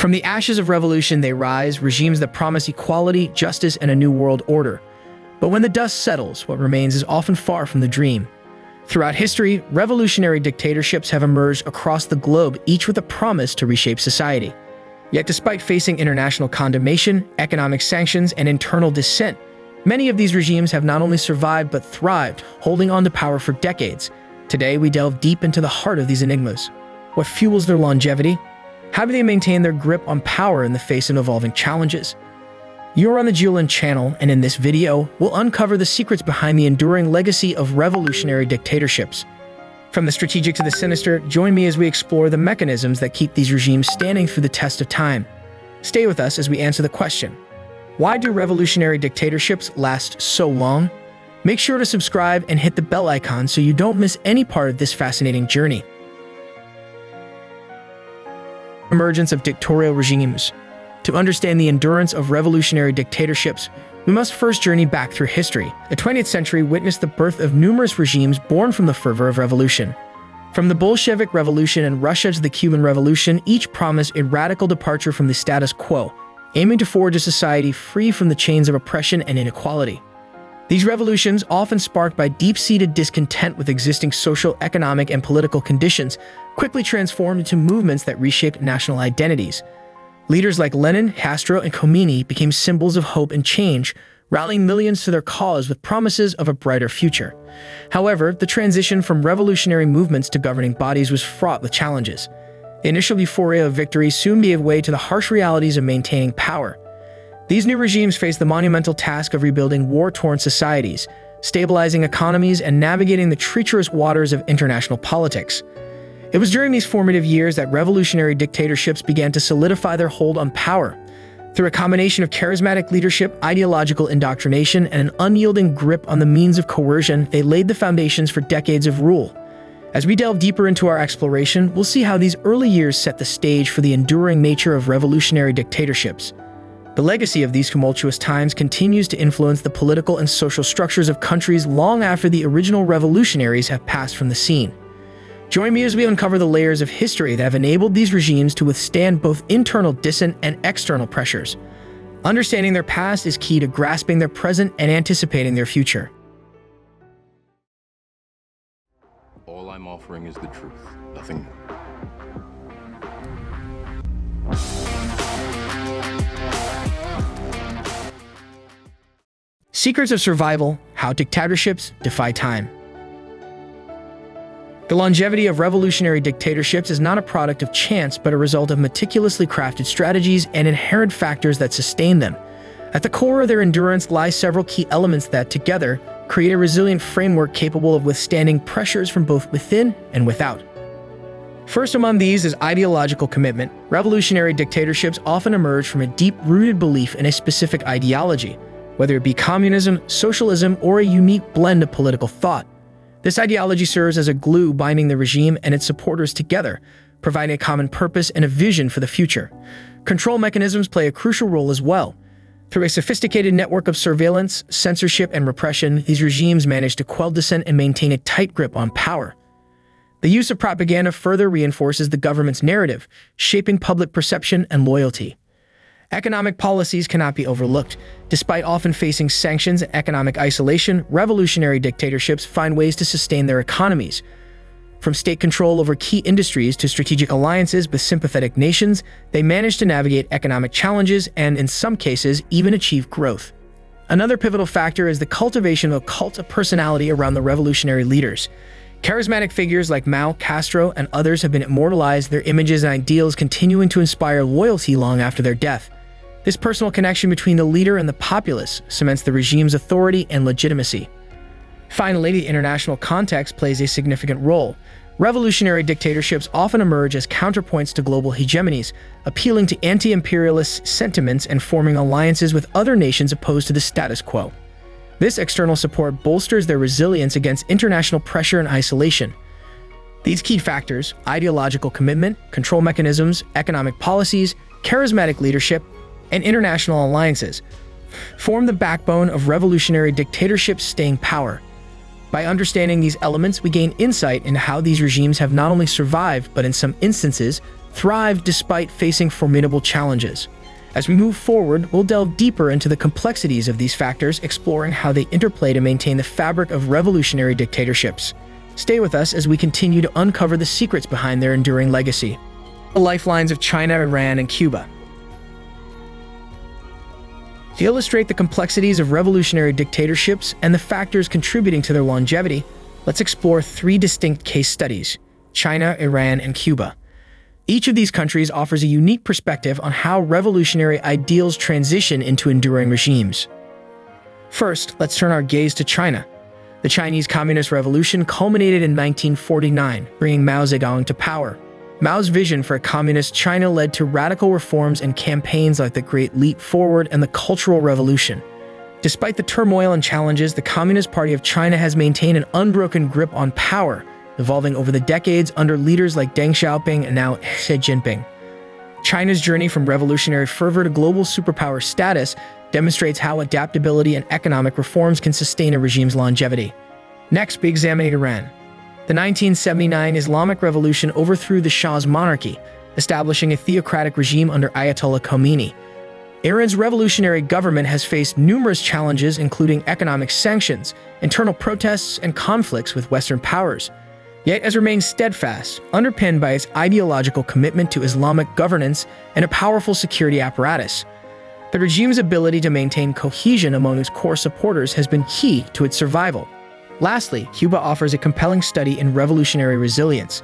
From the ashes of revolution they rise, regimes that promise equality, justice, and a new world order. But when the dust settles, what remains is often far from the dream. Throughout history, revolutionary dictatorships have emerged across the globe, each with a promise to reshape society. Yet despite facing international condemnation, economic sanctions, and internal dissent, many of these regimes have not only survived but thrived, holding on to power for decades. Today, we delve deep into the heart of these enigmas. What fuels their longevity? How do they maintain their grip on power in the face of evolving challenges? You're on the GeoLand channel, and in this video, we'll uncover the secrets behind the enduring legacy of revolutionary dictatorships. From the strategic to the sinister, join me as we explore the mechanisms that keep these regimes standing through the test of time. Stay with us as we answer the question, why do revolutionary dictatorships last so long? Make sure to subscribe and hit the bell icon so you don't miss any part of this fascinating journey. Emergence of dictatorial regimes. To understand the endurance of revolutionary dictatorships, we must first journey back through history. The 20th century witnessed the birth of numerous regimes born from the fervor of revolution. From the Bolshevik Revolution in Russia to the Cuban Revolution, each promised a radical departure from the status quo, aiming to forge a society free from the chains of oppression and inequality. These revolutions, often sparked by deep-seated discontent with existing social, economic, and political conditions, quickly transformed into movements that reshaped national identities. Leaders like Lenin, Castro, and Khomeini became symbols of hope and change, rallying millions to their cause with promises of a brighter future. However, the transition from revolutionary movements to governing bodies was fraught with challenges. The initial euphoria of victory soon gave way to the harsh realities of maintaining power. These new regimes faced the monumental task of rebuilding war-torn societies, stabilizing economies, and navigating the treacherous waters of international politics. It was during these formative years that revolutionary dictatorships began to solidify their hold on power. Through a combination of charismatic leadership, ideological indoctrination, and an unyielding grip on the means of coercion, they laid the foundations for decades of rule. As we delve deeper into our exploration, we'll see how these early years set the stage for the enduring nature of revolutionary dictatorships. The legacy of these tumultuous times continues to influence the political and social structures of countries long after the original revolutionaries have passed from the scene. Join me as we uncover the layers of history that have enabled these regimes to withstand both internal dissent and external pressures. Understanding their past is key to grasping their present and anticipating their future. All I'm offering is the truth, nothing more. Secrets of Survival: How Dictatorships Defy Time. The longevity of revolutionary dictatorships is not a product of chance, but a result of meticulously crafted strategies and inherent factors that sustain them. At the core of their endurance lie several key elements that, together, create a resilient framework capable of withstanding pressures from both within and without. First among these is ideological commitment. Revolutionary dictatorships often emerge from a deep-rooted belief in a specific ideology, whether it be communism, socialism, or a unique blend of political thought. This ideology serves as a glue binding the regime and its supporters together, providing a common purpose and a vision for the future. Control mechanisms play a crucial role as well. Through a sophisticated network of surveillance, censorship, and repression, these regimes manage to quell dissent and maintain a tight grip on power. The use of propaganda further reinforces the government's narrative, shaping public perception and loyalty. Economic policies cannot be overlooked. Despite often facing sanctions and economic isolation, revolutionary dictatorships find ways to sustain their economies. From state control over key industries to strategic alliances with sympathetic nations, they manage to navigate economic challenges and, in some cases, even achieve growth. Another pivotal factor is the cultivation of a cult of personality around the revolutionary leaders. Charismatic figures like Mao, Castro, and others have been immortalized, their images and ideals continuing to inspire loyalty long after their death. This personal connection between the leader and the populace cements the regime's authority and legitimacy. Finally, the international context plays a significant role. Revolutionary dictatorships often emerge as counterpoints to global hegemonies, appealing to anti-imperialist sentiments and forming alliances with other nations opposed to the status quo. This external support bolsters their resilience against international pressure and isolation. These key factors, ideological commitment, control mechanisms, economic policies, charismatic leadership, and international alliances, form the backbone of revolutionary dictatorships' staying power. By understanding these elements, we gain insight into how these regimes have not only survived, but in some instances, thrived despite facing formidable challenges. As we move forward, we'll delve deeper into the complexities of these factors, exploring how they interplay to maintain the fabric of revolutionary dictatorships. Stay with us as we continue to uncover the secrets behind their enduring legacy. The lifelines of China, Iran, and Cuba. To illustrate the complexities of revolutionary dictatorships and the factors contributing to their longevity, let's explore three distinct case studies: China, Iran, and Cuba. Each of these countries offers a unique perspective on how revolutionary ideals transition into enduring regimes. First, let's turn our gaze to China. The Chinese Communist Revolution culminated in 1949, bringing Mao Zedong to power. Mao's vision for a communist China led to radical reforms and campaigns like the Great Leap Forward and the Cultural Revolution. Despite the turmoil and challenges, the Communist Party of China has maintained an unbroken grip on power, evolving over the decades under leaders like Deng Xiaoping and now Xi Jinping. China's journey from revolutionary fervor to global superpower status demonstrates how adaptability and economic reforms can sustain a regime's longevity. Next, we examine Iran. The 1979 Islamic Revolution overthrew the Shah's monarchy, establishing a theocratic regime under Ayatollah Khomeini. Iran's revolutionary government has faced numerous challenges, including economic sanctions, internal protests, and conflicts with Western powers, yet has remained steadfast, underpinned by its ideological commitment to Islamic governance and a powerful security apparatus. The regime's ability to maintain cohesion among its core supporters has been key to its survival. Lastly, Cuba offers a compelling study in revolutionary resilience.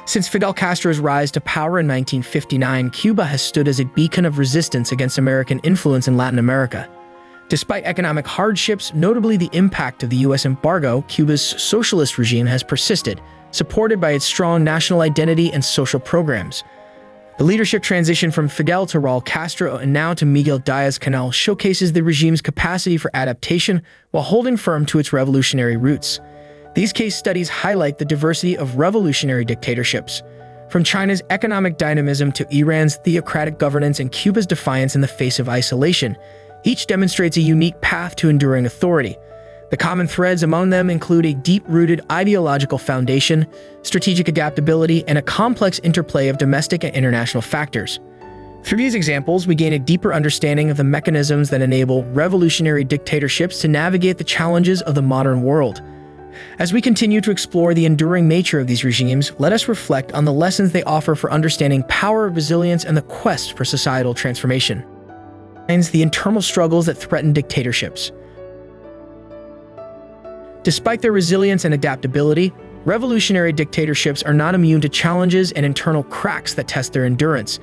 Since Fidel Castro's rise to power in 1959, Cuba has stood as a beacon of resistance against American influence in Latin America. Despite economic hardships, notably the impact of the U.S. embargo, Cuba's socialist regime has persisted, supported by its strong national identity and social programs. The leadership transition from Fidel to Raul Castro and now to Miguel Diaz-Canel showcases the regime's capacity for adaptation while holding firm to its revolutionary roots. These case studies highlight the diversity of revolutionary dictatorships, from China's economic dynamism to Iran's theocratic governance and Cuba's defiance in the face of isolation. Each demonstrates a unique path to enduring authority. The common threads among them include a deep-rooted ideological foundation, strategic adaptability, and a complex interplay of domestic and international factors. Through these examples, we gain a deeper understanding of the mechanisms that enable revolutionary dictatorships to navigate the challenges of the modern world. As we continue to explore the enduring nature of these regimes, let us reflect on the lessons they offer for understanding power, resilience, and the quest for societal transformation. The internal struggles that threaten dictatorships. Despite their resilience and adaptability, revolutionary dictatorships are not immune to challenges and internal cracks that test their endurance.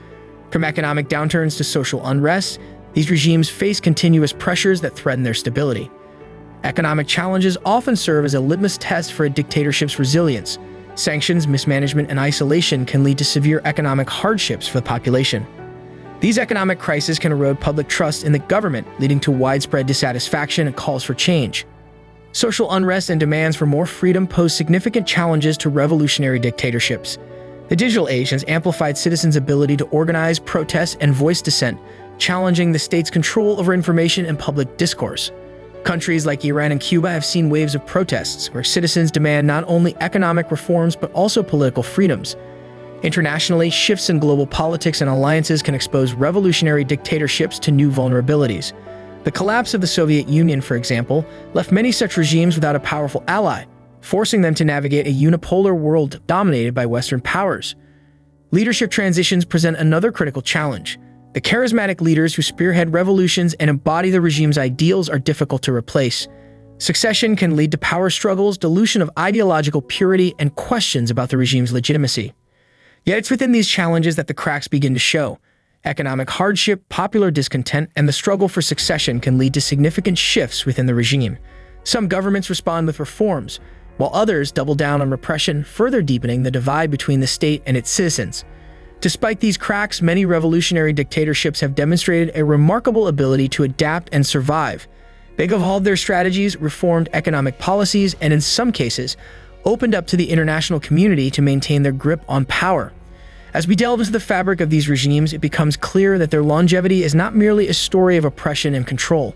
From economic downturns to social unrest, these regimes face continuous pressures that threaten their stability. Economic challenges often serve as a litmus test for a dictatorship's resilience. Sanctions, mismanagement, and isolation can lead to severe economic hardships for the population. These economic crises can erode public trust in the government, leading to widespread dissatisfaction and calls for change. Social unrest and demands for more freedom pose significant challenges to revolutionary dictatorships. The digital age has amplified citizens' ability to organize, protest, and voice dissent, challenging the state's control over information and public discourse. Countries like Iran and Cuba have seen waves of protests, where citizens demand not only economic reforms but also political freedoms. Internationally, shifts in global politics and alliances can expose revolutionary dictatorships to new vulnerabilities. The collapse of the Soviet Union, for example, left many such regimes without a powerful ally, forcing them to navigate a unipolar world dominated by Western powers. Leadership transitions present another critical challenge. The charismatic leaders who spearhead revolutions and embody the regime's ideals are difficult to replace. Succession can lead to power struggles, dilution of ideological purity, and questions about the regime's legitimacy. Yet it's within these challenges that the cracks begin to show. Economic hardship, popular discontent, and the struggle for succession can lead to significant shifts within the regime. Some governments respond with reforms, while others double down on repression, further deepening the divide between the state and its citizens. Despite these cracks, many revolutionary dictatorships have demonstrated a remarkable ability to adapt and survive. They've evolved their strategies, reformed economic policies, and in some cases, opened up to the international community to maintain their grip on power. As we delve into the fabric of these regimes, it becomes clear that their longevity is not merely a story of oppression and control.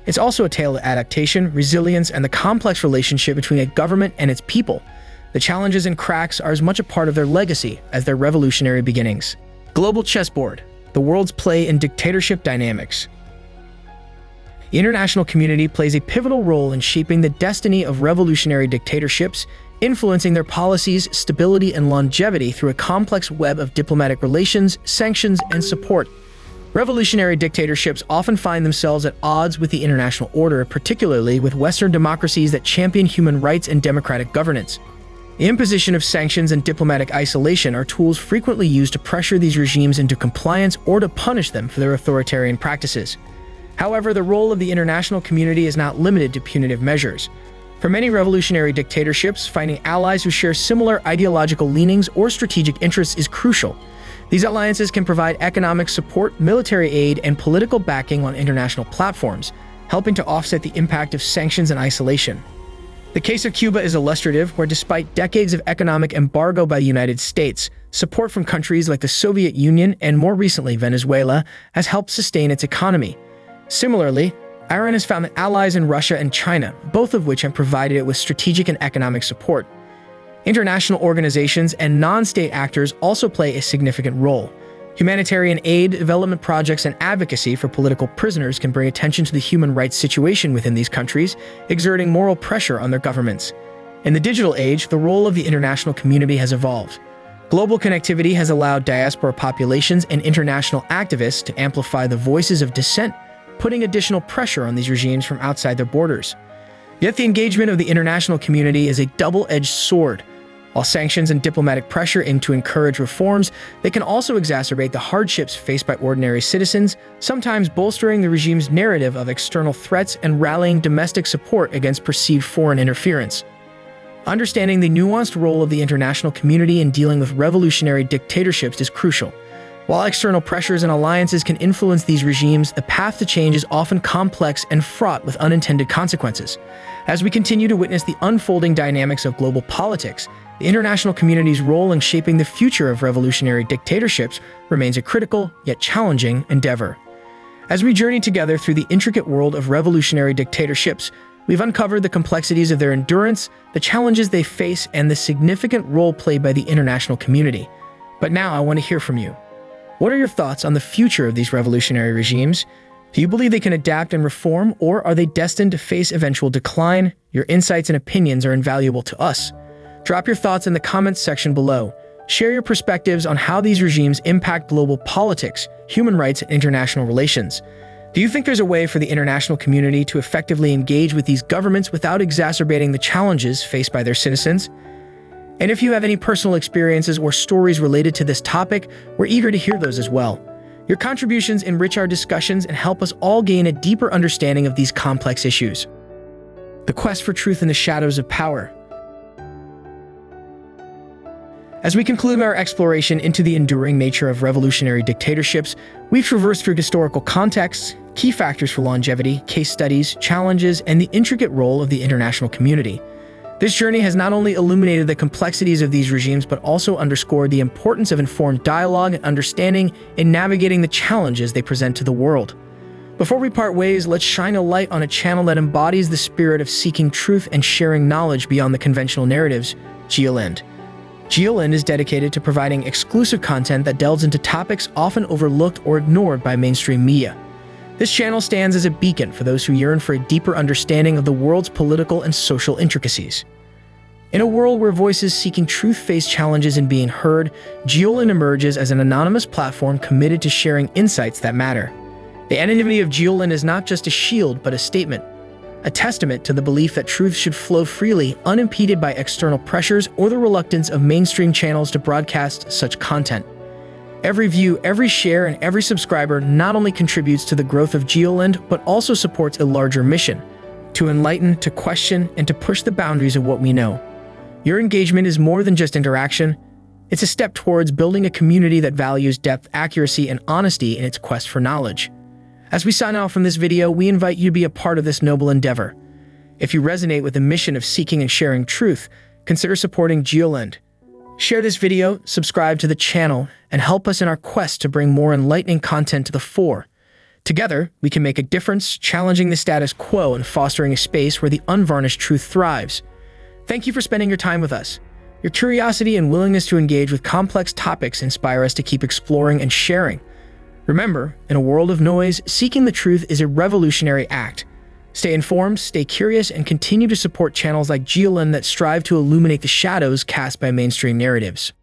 It's also a tale of adaptation, resilience, and the complex relationship between a government and its people. The challenges and cracks are as much a part of their legacy as their revolutionary beginnings. Global chessboard, the world's play in dictatorship dynamics. The international community plays a pivotal role in shaping the destiny of revolutionary dictatorships, influencing their policies, stability, and longevity through a complex web of diplomatic relations, sanctions, and support. Revolutionary dictatorships often find themselves at odds with the international order, particularly with Western democracies that champion human rights and democratic governance. The imposition of sanctions and diplomatic isolation are tools frequently used to pressure these regimes into compliance or to punish them for their authoritarian practices. However, the role of the international community is not limited to punitive measures. For many revolutionary dictatorships, finding allies who share similar ideological leanings or strategic interests is crucial. These alliances can provide economic support, military aid, and political backing on international platforms, helping to offset the impact of sanctions and isolation. The case of Cuba is illustrative, where despite decades of economic embargo by the United States, support from countries like the Soviet Union and more recently Venezuela has helped sustain its economy. Similarly, Iran has found allies in Russia and China, both of which have provided it with strategic and economic support. International organizations and non-state actors also play a significant role. Humanitarian aid, development projects, and advocacy for political prisoners can bring attention to the human rights situation within these countries, exerting moral pressure on their governments. In the digital age, the role of the international community has evolved. Global connectivity has allowed diaspora populations and international activists to amplify the voices of dissent, putting additional pressure on these regimes from outside their borders. Yet the engagement of the international community is a double-edged sword. While sanctions and diplomatic pressure aim to encourage reforms, they can also exacerbate the hardships faced by ordinary citizens, sometimes bolstering the regime's narrative of external threats and rallying domestic support against perceived foreign interference. Understanding the nuanced role of the international community in dealing with revolutionary dictatorships is crucial. While external pressures and alliances can influence these regimes, the path to change is often complex and fraught with unintended consequences. As we continue to witness the unfolding dynamics of global politics, the international community's role in shaping the future of revolutionary dictatorships remains a critical, yet challenging, endeavor. As we journey together through the intricate world of revolutionary dictatorships, we've uncovered the complexities of their endurance, the challenges they face, and the significant role played by the international community. But now I want to hear from you. What are your thoughts on the future of these revolutionary regimes? Do you believe they can adapt and reform, or are they destined to face eventual decline? Your insights and opinions are invaluable to us. Drop your thoughts in the comments section below. Share your perspectives on how these regimes impact global politics, human rights, and international relations. Do you think there's a way for the international community to effectively engage with these governments without exacerbating the challenges faced by their citizens? And if you have any personal experiences or stories related to this topic, we're eager to hear those as well. Your contributions enrich our discussions and help us all gain a deeper understanding of these complex issues. The quest for truth in the shadows of power. As we conclude our exploration into the enduring nature of revolutionary dictatorships, we've traversed through historical contexts, key factors for longevity, case studies, challenges, and the intricate role of the international community. This journey has not only illuminated the complexities of these regimes, but also underscored the importance of informed dialogue and understanding in navigating the challenges they present to the world. Before we part ways, let's shine a light on a channel that embodies the spirit of seeking truth and sharing knowledge beyond the conventional narratives, GeoLand. GeoLand is dedicated to providing exclusive content that delves into topics often overlooked or ignored by mainstream media. This channel stands as a beacon for those who yearn for a deeper understanding of the world's political and social intricacies. In a world where voices seeking truth face challenges in being heard, GeoLand emerges as an anonymous platform committed to sharing insights that matter. The anonymity of GeoLand is not just a shield, but a statement, a testament to the belief that truth should flow freely, unimpeded by external pressures or the reluctance of mainstream channels to broadcast such content. Every view, every share, and every subscriber not only contributes to the growth of GeoLand, but also supports a larger mission: to enlighten, to question, and to push the boundaries of what we know. Your engagement is more than just interaction. It's a step towards building a community that values depth, accuracy, and honesty in its quest for knowledge. As we sign off from this video, we invite you to be a part of this noble endeavor. If you resonate with the mission of seeking and sharing truth, consider supporting GeoLand. Share this video, subscribe to the channel, and help us in our quest to bring more enlightening content to the fore. Together, we can make a difference, challenging the status quo and fostering a space where the unvarnished truth thrives. Thank you for spending your time with us. Your curiosity and willingness to engage with complex topics inspire us to keep exploring and sharing. Remember, in a world of noise, seeking the truth is a revolutionary act. Stay informed, stay curious, and continue to support channels like GeoLand that strive to illuminate the shadows cast by mainstream narratives.